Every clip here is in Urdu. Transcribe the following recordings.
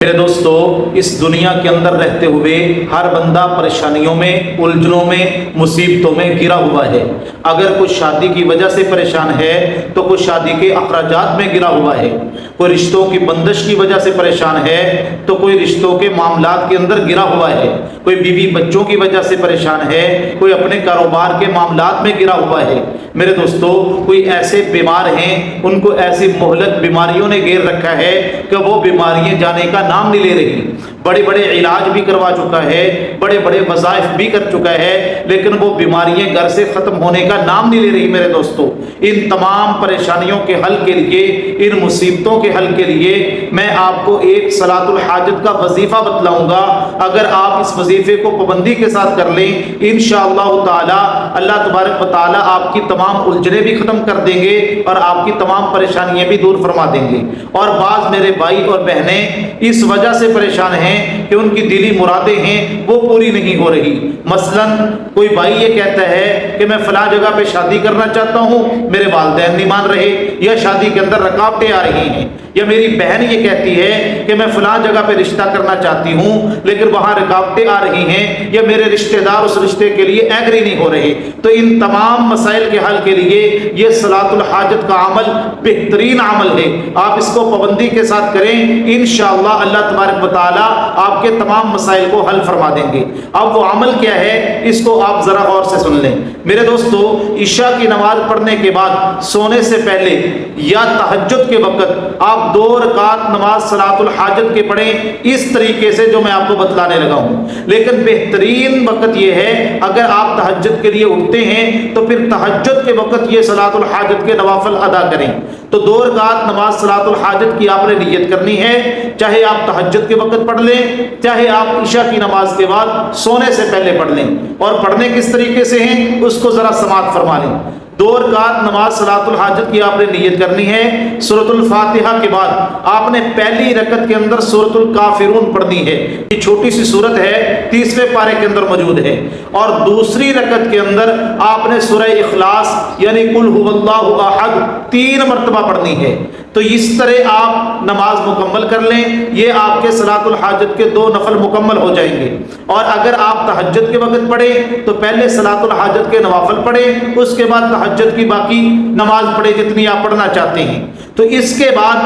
میرے دوستو، اس دنیا کے اندر رہتے ہوئے ہر بندہ پریشانیوں میں، الجھنوں میں، مصیبتوں میں گرا ہوا ہے۔ اگر کوئی شادی کی وجہ سے پریشان ہے تو کوئی شادی کے اخراجات میں گرا ہوا ہے، کوئی رشتوں کی بندش کی وجہ سے پریشان ہے تو کوئی رشتوں کے معاملات کے اندر گرا ہوا ہے، کوئی بیوی بچوں کی وجہ سے پریشان ہے، کوئی اپنے کاروبار کے معاملات میں گرا ہوا ہے۔ میرے دوستو، کوئی ایسے بیمار ہیں، ان کو ایسی مہلک بیماریوں نے گھیر رکھا ہے کہ وہ بیماریاں جانے کا نام نہیں لے رہی۔ بڑے بڑے علاج بھی کروا چکا ہے، بڑے بڑے وظائف بھی کر چکا ہے، لیکن وہ بیماریاں گھر سے ختم ہونے کا نام نہیں لے رہی۔ میرے دوستو، ان تمام پریشانیوں کے حل کے لیے، ان مصیبتوں کے حل کے لیے میں آپ کو ایک صلاۃ الحاجت کا وظیفہ بتلاؤں گا۔ اگر آپ اس وظیفے کو پابندی کے ساتھ کر لیں، انشاءاللہ تعالی اللہ تبارک و تعالی آپ کی تمام الجھنیں بھی ختم کر دیں گے اور آپ کی تمام پریشانیاں بھی دور فرما دیں گے۔ اور بعض میرے بھائی اور بہنیں اس وجہ سے پریشان ہیں کہ ان کی دلی مرادیں ہیں وہ پوری نہیں ہو رہی۔ مثلا کوئی بھائی یہ کہتا ہے کہ میں فلاں جگہ پہ شادی کرنا چاہتا ہوں، میرے والدین نہیں مان رہے، یا شادی کے اندر رکاوٹیں آ رہی ہیں، یا میری بہن یہ کہتی ہے کہ میں فلاں جگہ پہ رشتہ کرنا چاہتی ہوں لیکن وہاں رکاوٹیں آ رہی ہیں، یا میرے رشتہ دار اس رشتے کے لیے ایگری نہیں ہو رہے۔ تو ان تمام مسائل کے حل کے لیے یہ صلاۃ الحاجت کا عمل بہترین عمل ہے۔ آپ اس کو پابندی کے ساتھ کریں، انشاءاللہ اللہ تبارک و تعالی آپ کے تمام مسائل کو حل فرما دیں گے۔ اب وہ عمل کیا ہے، اس کو آپ ذرا غور سے سن لیں۔ میرے دوستو، عشاء کی نماز پڑھنے کے بعد سونے سے پہلے یا تہجد کے وقت آپ 2 رکعت نماز صلاۃ الحاجت کے پڑھیں، اس طریقے سے جو میں آپ کو بتلانے لگا ہوں۔ لیکن بہترین وقت یہ ہے، اگر آپ تہجد کے لیے اٹھتے ہیں تو پھر تہجد کے وقت یہ صلاۃ الحاجت کے نوافل ادا کریں۔ تو 2 رکعت نماز صلاۃ الحاجت کی آپ نے نیت کرنی ہے، چاہے آپ تہجد کے وقت پڑھ لیں، چاہے آپ عشاء کی نماز کے بعد سونے سے پہلے پڑھ لیں۔ اور پڑھنے کس طریقے سے ہیں اس کو ذرا سماعت فرما لیں۔ 2 رکعت نماز صلاۃ الحاجت کی آپ نے نیت کرنی ہے۔ سورۃ الفاتحہ کے بعد آپ نے پہلی رکعت کے اندر سورۃ الکافرون پڑھنی ہے۔ یہ چھوٹی سی سورت ہے، 30ویں پارے کے اندر موجود ہے۔ اور دوسری رکعت کے اندر آپ نے سورہ اخلاص یعنی قل ھو اللہ احد 3 مرتبہ پڑھنی ہے۔ تو اس طرح آپ نماز مکمل کر لیں، یہ آپ کے صلاۃ الحاجت کے 2 نفل مکمل ہو جائیں گے۔ اور اگر آپ تہجد کے وقت پڑھیں تو پہلے صلاۃ الحاجت کے نوافل پڑھیں، اس کے بعد تہجد کی باقی نماز پڑھیں جتنی آپ پڑھنا چاہتے ہیں۔ تو اس کے بعد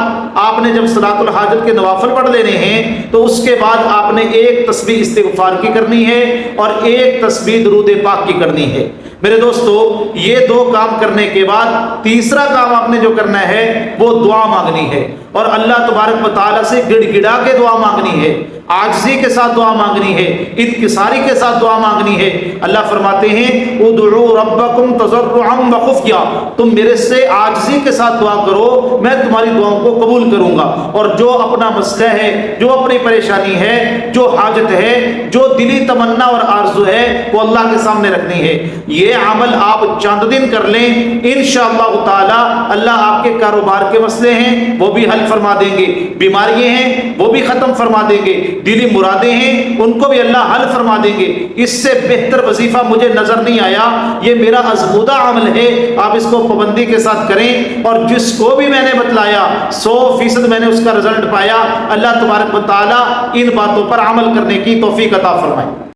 آپ نے جب صلاۃ الحاجت کے نوافل پڑھ لینے ہیں تو اس کے بعد آپ نے 1 تسبیح استغفار کی کرنی ہے اور 1 تسبیح درود پاک کی کرنی ہے۔ میرے دوستو، یہ 2 کام کرنے کے بعد تیسرا کام آپ نے جو کرنا ہے وہ دعا مانگنی ہے، اور اللہ تبارک و تعالیٰ سے گڑ گڑا کے دعا مانگنی ہے، عاجزی کے ساتھ دعا مانگنی ہے، انکساری کے ساتھ دعا مانگنی ہے۔ اللہ فرماتے ہیں ادعوا ربکم تضرعا وخفیا، تم میرے سے عاجزی کے ساتھ دعا کرو، میں تمہاری دعاؤں کو قبول کروں گا۔ اور جو اپنا مسئلہ ہے، جو اپنی پریشانی ہے، جو حاجت ہے، جو دلی تمنا اور آرزو ہے، وہ اللہ کے سامنے رکھنی ہے۔ یہ عمل آپ چند دن کر لیں، انشاءاللہ تعالی اللہ آپ کے کاروبار کے مسئلے ہیں وہ بھی حل فرما دیں گے، بیماریاں ہیں وہ بھی ختم فرما دیں گے، دلی مرادیں ہیں ان کو بھی اللہ حل فرما دیں گے۔ اس سے بہتر وظیفہ مجھے نظر نہیں آیا۔ یہ میرا ازمودہ عمل ہے، آپ اس کو پابندی کے ساتھ کریں، اور جس کو بھی میں نے بتلایا 100% میں نے اس کا رزلٹ پایا۔ اللہ تبارک و تعالی ان باتوں پر عمل کرنے کی توفیق عطا فرمائے۔